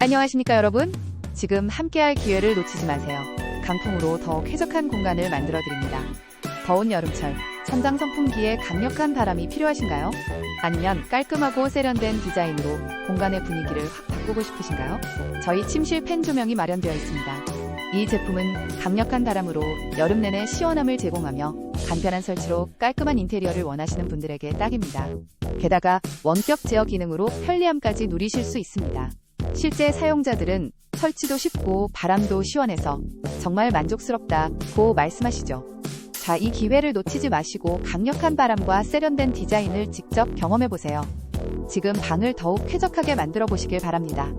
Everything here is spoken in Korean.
안녕하십니까 여러분? 지금 함께할 기회를 놓치지 마세요. 강풍으로 더 쾌적한 공간을 만들어 드립니다. 더운 여름철, 천장 선풍기에 강력한 바람이 필요하신가요? 아니면 깔끔하고 세련된 디자인으로 공간의 분위기를 확 바꾸고 싶으신가요? 저희 침실 팬 조명이 마련되어 있습니다. 이 제품은 강력한 바람으로 여름 내내 시원함을 제공하며 간편한 설치로 깔끔한 인테리어를 원하시는 분들에게 딱입니다. 게다가 원격 제어 기능으로 편리함까지 누리실 수 있습니다. 실제 사용자들은 설치도 쉽고 바람도 시원해서 정말 만족스럽다고 말씀하시죠. 자, 이 기회를 놓치지 마시고 강력한 바람과 세련된 디자인을 직접 경험해보세요. 지금 방을 더욱 쾌적하게 만들어 보시길 바랍니다.